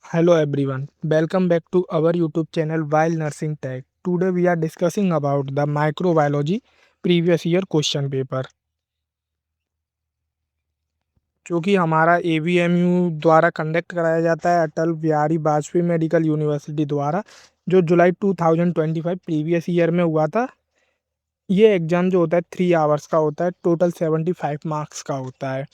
Hello everyone, welcome back to our YouTube channel Wild Nursing Tech. Today we are discussing about the microbiology previous year question paper जो कि हमारा ABMU द्वारा conduct कराया जाता है Atal Bihari Vajpayee medical university द्वारा जो जुलाई 2025 प्रीवियस ईयर में हुआ था। ये एग्ज़ाम जो होता है 3 आवर्स का होता है, टोटल 75 मार्क्स का होता है।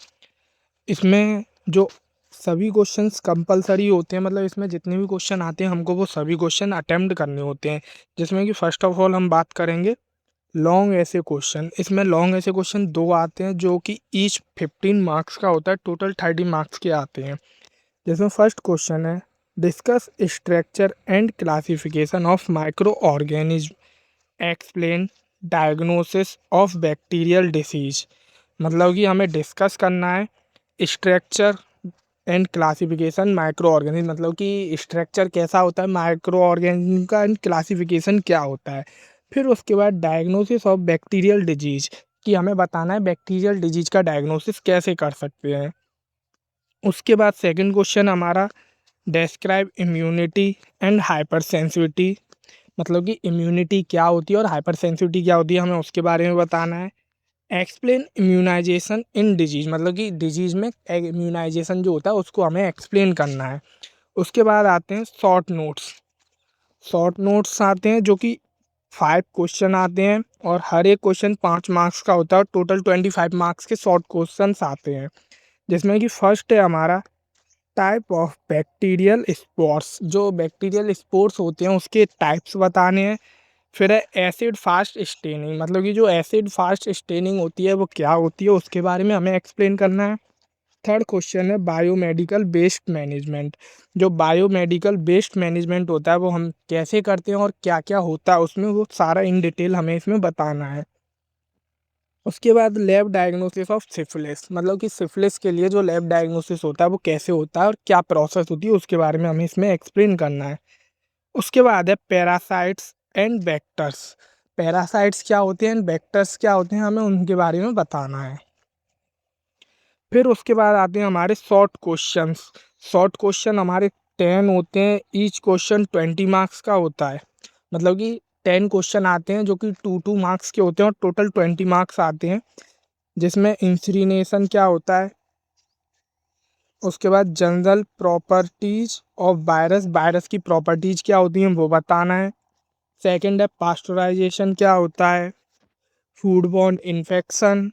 इसमें जो सभी क्वेश्चंस कंपल्सरी होते हैं, मतलब इसमें जितने भी क्वेश्चन आते हैं हमको वो सभी क्वेश्चन अटेम्प्ट करने होते हैं। जिसमें कि फर्स्ट ऑफ ऑल हम बात करेंगे लॉन्ग ऐसे क्वेश्चन। इसमें लॉन्ग ऐसे क्वेश्चन 2 आते हैं जो कि ईच 15 मार्क्स का होता है, टोटल 30 मार्क्स के आते हैं। जिसमें फर्स्ट क्वेश्चन है, discuss structure and classification of micro organism, explain diagnosis of bacterial disease. मतलब कि हमें डिस्कस करना है structure and classification micro organism, मतलब कि स्ट्रक्चर कैसा होता है माइक्रो ऑर्गेनिज्म का एंड क्लासिफिकेशन क्या होता है। फिर उसके बाद डायग्नोसिस ऑफ बैक्टीरियल डिजीज, कि हमें बताना है बैक्टीरियल डिजीज का डायग्नोसिस कैसे कर सकते हैं। उसके बाद सेकंड क्वेश्चन हमारा describe immunity and hyper sensitivity, मतलब कि इम्यूनिटी क्या होती है और हाइपर सेंसिटिविटी क्या होती है, हमें उसके बारे में बताना है। एक्सप्लेन इम्यूनाइजेशन इन डिजीज, मतलब कि डिजीज में इम्यूनाइजेशन जो होता है उसको हमें एक्सप्लेन करना है। उसके बाद आते हैं शॉर्ट नोट्स। शॉर्ट नोट्स आते हैं जो कि 5 क्वेश्चन आते हैं और हर एक क्वेश्चन 5 मार्क्स का होता है और टोटल 25 मार्क्स के शॉर्ट क्वेश्चंस आते हैं। जिसमें कि फर्स्ट है हमारा टाइप ऑफ बैक्टीरियल स्पोर्स, जो बैक्टीरियल स्पोर्स होते हैं उसके टाइप्स बताने हैं। फिर है एसिड फास्ट स्टेनिंग, मतलब कि जो एसिड फास्ट स्टेनिंग होती है वो क्या होती है उसके बारे में हमें एक्सप्लेन करना है। थर्ड क्वेश्चन है बायोमेडिकल वेस्ट मैनेजमेंट। जो बायोमेडिकल वेस्ट मैनेजमेंट होता है वो हम कैसे करते हैं और क्या क्या होता है उसमें, वो सारा इन डिटेल हमें इसमें बताना है। उसके बाद लैब डायग्नोसिस ऑफ सिफिलिस, मतलब कि सिफिलिस के लिए जो लैब डायग्नोसिस होता है वो कैसे होता है और क्या प्रोसेस होती है उसके बारे में हमें इसमें एक्सप्लेन करना है। उसके बाद है पैरासाइट्स एंड वेक्टर्स। पैरासाइट्स क्या होते हैं एंड वेक्टर्स क्या होते हैं, हमें उनके बारे में बताना है। फिर उसके बाद आते हैं हमारे शॉर्ट क्वेश्चंस। शॉर्ट क्वेश्चन हमारे 10 होते हैं, ईच क्वेश्चन 20 मार्क्स का होता है। मतलब कि 10 क्वेश्चन आते हैं जो कि 2 मार्क्स के होते हैं और टोटल 20 मार्क्स आते हैं। जिसमें इंसिनेशन क्या होता है, उसके बाद general properties of virus, virus की प्रॉपर्टीज क्या होती हैं वो बताना है। सेकंड है पास्चराइजेशन क्या होता है, फूडबॉर्न इन्फेक्शन,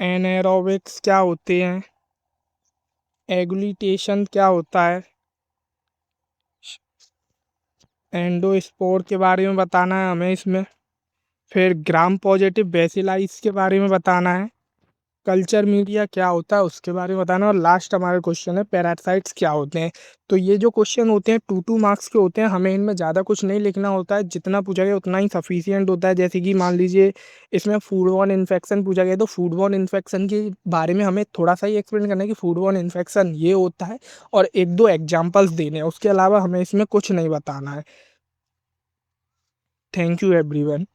एनारोबिक्स क्या होते हैं, एगुलिटेशन क्या होता है, एंडोस्पोर के बारे में बताना है हमें इसमें। फिर ग्राम पॉजिटिव बेसिलाइज के बारे में बताना है। कल्चर मीडिया क्या होता है उसके बारे में बताना है। और लास्ट हमारा क्वेश्चन है पैरासाइट्स क्या होते हैं। तो ये जो क्वेश्चन होते हैं 2 मार्क्स के होते हैं, हमें इनमें ज़्यादा कुछ नहीं लिखना होता है, जितना पूछा गया उतना ही सफिशियंट होता है। जैसे कि मान लीजिए इसमें फूडबॉर्न इन्फेक्शन पूछा गया तो फूडबॉर्न इन्फेक्शन के बारे में हमें थोड़ा सा ही एक्सप्लेन करना है कि फूडबॉर्न इन्फेक्शन ये होता है और 1-2 एग्जाम्पल्स देने हैं, उसके अलावा हमें इसमें कुछ नहीं बताना है। Thank you everyone.